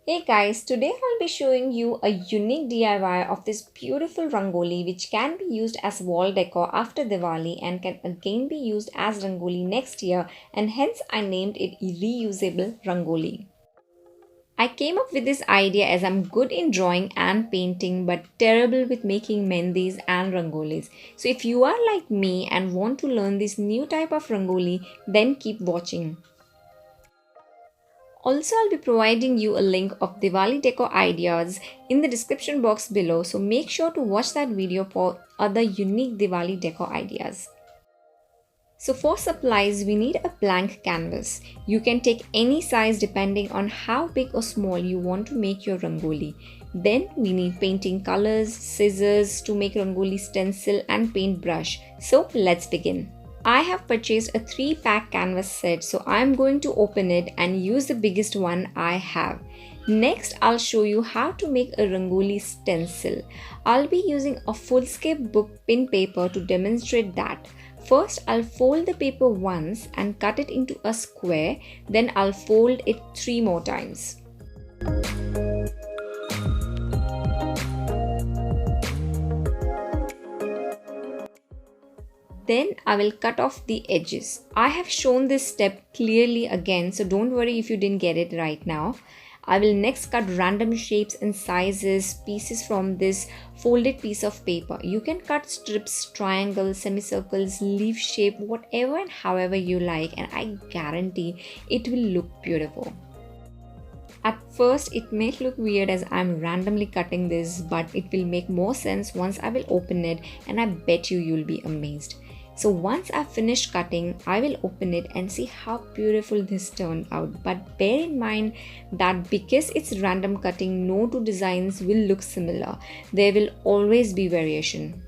Hey guys, today I'll be showing you a unique DIY of this beautiful rangoli which can be used as wall decor after Diwali and can again be used as rangoli next year, and hence I named it Reusable Rangoli. I came up with this idea as I'm good in drawing and painting but terrible with making mendis and rangolis. So if you are like me and want to learn this new type of rangoli, then keep watching. Also, I'll be providing you a link of Diwali Decor Ideas in the description box below, so make sure to watch that video for other unique Diwali decor ideas. So for supplies, we need a blank canvas. You can take any size depending on how big or small you want to make your rangoli. Then we need painting colors, scissors to make rangoli stencil and paintbrush. So let's begin. I have purchased a 3-pack canvas set, so I'm going to open it and use the biggest one I have. Next, I'll show you how to make a rangoli stencil. I'll be using a Fullscape book pin paper to demonstrate that. First, I'll fold the paper once and cut it into a square, then I'll fold it 3 more times. Then I will cut off the edges. I have shown this step clearly again, so don't worry if you didn't get it right now. I will next cut random shapes and sizes, pieces from this folded piece of paper. You can cut strips, triangles, semicircles, leaf shape, whatever and however you like, and I guarantee it will look beautiful. At first, it may look weird as I'm randomly cutting this, but it will make more sense once I will open it, and I bet you'll be amazed. So once I've finished cutting, I will open it and see how beautiful this turned out. But bear in mind that because it's random cutting, no two designs will look similar. There will always be variation.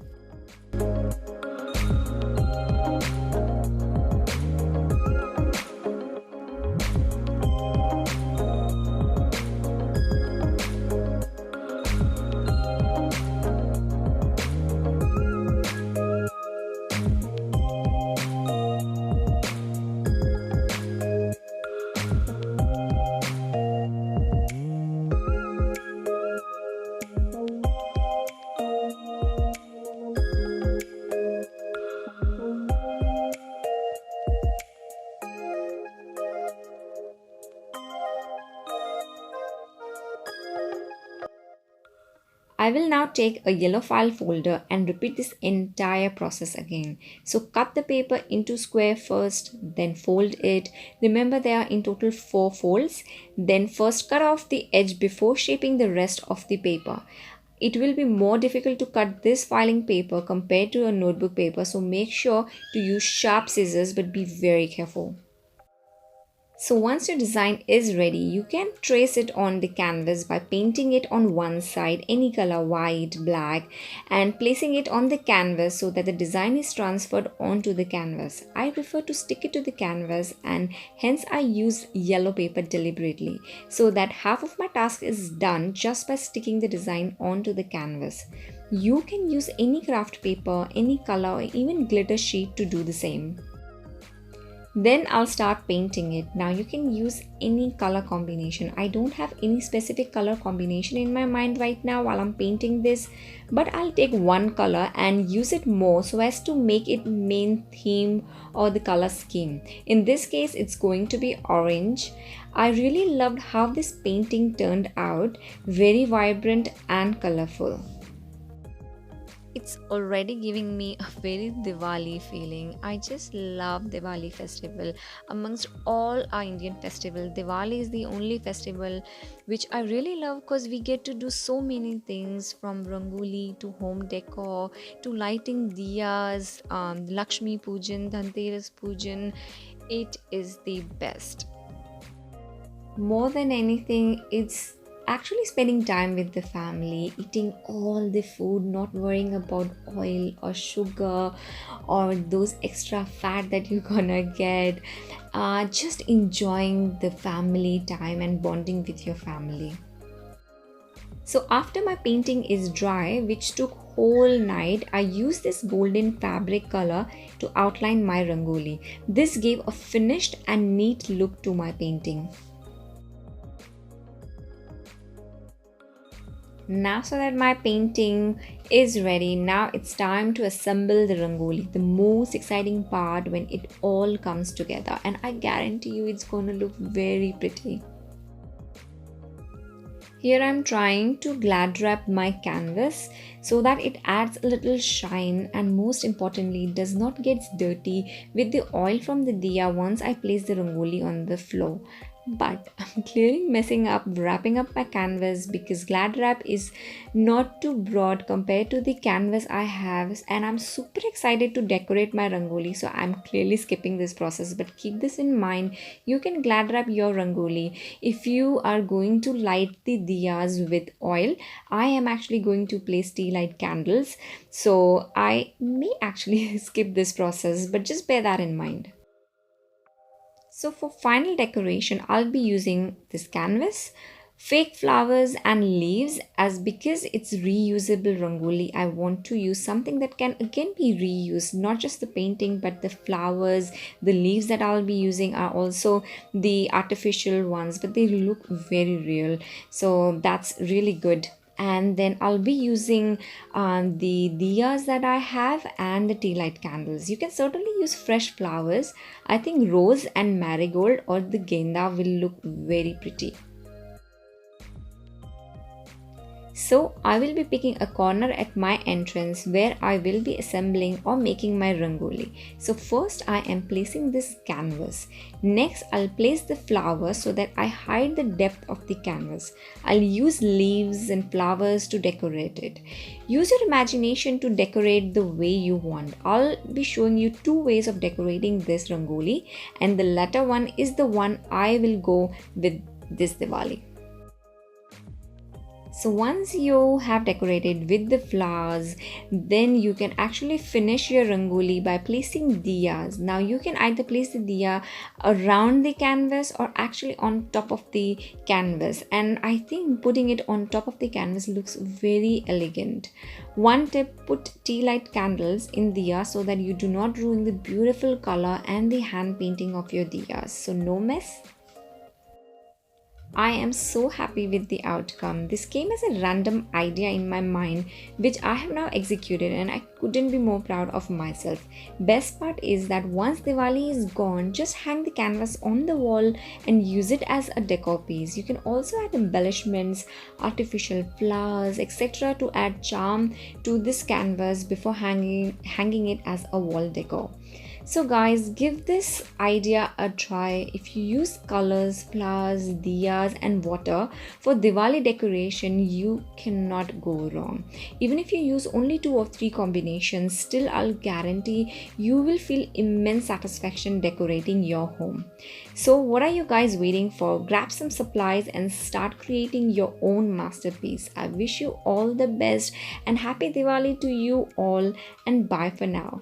I will now take a yellow file folder and repeat this entire process again. So cut the paper into square first, then fold it. Remember there are in total 4 folds. Then first cut off the edge before shaping the rest of the paper. It will be more difficult to cut this filing paper compared to a notebook paper, so make sure to use sharp scissors but be very careful. So once your design is ready, you can trace it on the canvas by painting it on one side, any color, white, black, and placing it on the canvas so that the design is transferred onto the canvas. I prefer to stick it to the canvas, and hence I use yellow paper deliberately so that half of my task is done just by sticking the design onto the canvas. You can use any craft paper, any color, or even glitter sheet to do the same. Then I'll start painting it. Now you can use any color combination. I don't have any specific color combination in my mind right now while I'm painting this, but I'll take one color and use it more so as to make it main theme or the color scheme. In this case, it's going to be orange. I really loved how this painting turned out, very vibrant and colorful. It's already giving me a very Diwali feeling. I just love Diwali festival. Amongst all our Indian festival, Diwali is the only festival which I really love because we get to do so many things, from rangoli to home decor to lighting diyas, Lakshmi Pujan, Dhanteras Pujan. It is the best. More than anything, it's actually spending time with the family, eating all the food, not worrying about oil or sugar or those extra fat that you're gonna get. Just enjoying the family time and bonding with your family. So after my painting is dry, which took whole night, I used this golden fabric color to outline my rangoli. This gave a finished and neat look to my painting. Now, so that my painting is ready, now it's time to assemble the rangoli, the most exciting part when it all comes together. And I guarantee you it's gonna look very pretty. Here I'm trying to glad wrap my canvas so that it adds a little shine and most importantly does not get dirty with the oil from the diya once I place the rangoli on the floor. But I'm clearly messing up wrapping up my canvas because glad wrap is not too broad compared to the canvas I have, and I'm super excited to decorate my rangoli, so I'm clearly skipping this process. But keep this in mind, you can glad wrap your rangoli if you are going to light the diyas with oil. I am actually going to place tea light candles, so I may actually skip this process, but just bear that in mind. So for final decoration, I'll be using this canvas, fake flowers and leaves, as because it's reusable rangoli, I want to use something that can again be reused, not just the painting but the flowers, the leaves that I'll be using are also the artificial ones, but they look very real. So that's really good. And then I'll be using the diyas that I have and the tea light candles. You can certainly use fresh flowers. I think rose and marigold or the genda will look very pretty. So I will be picking a corner at my entrance where I will be assembling or making my rangoli. So first I am placing this canvas. Next I'll place the flowers so that I hide the depth of the canvas. I'll use leaves and flowers to decorate it. Use your imagination to decorate the way you want. I'll be showing you two ways of decorating this rangoli, and the latter one is the one I will go with this Diwali. So once you have decorated with the flowers, then you can actually finish your rangoli by placing diyas. Now you can either place the diya around the canvas or actually on top of the canvas. And I think putting it on top of the canvas looks very elegant. One tip, put tea light candles in diya so that you do not ruin the beautiful color and the hand painting of your diyas. So no mess. I am so happy with the outcome. This came as a random idea in my mind, which I have now executed, and I couldn't be more proud of myself. Best part is that once Diwali is gone, just hang the canvas on the wall and use it as a decor piece. You can also add embellishments, artificial flowers, etc. to add charm to this canvas before hanging it as a wall decor. So guys, give this idea a try. If you use colors, flowers, diyas and water for Diwali decoration, you cannot go wrong. Even if you use only 2 or 3 combinations, still I'll guarantee you will feel immense satisfaction decorating your home. So what are you guys waiting for? Grab some supplies and start creating your own masterpiece. I wish you all the best and happy Diwali to you all, and bye for now.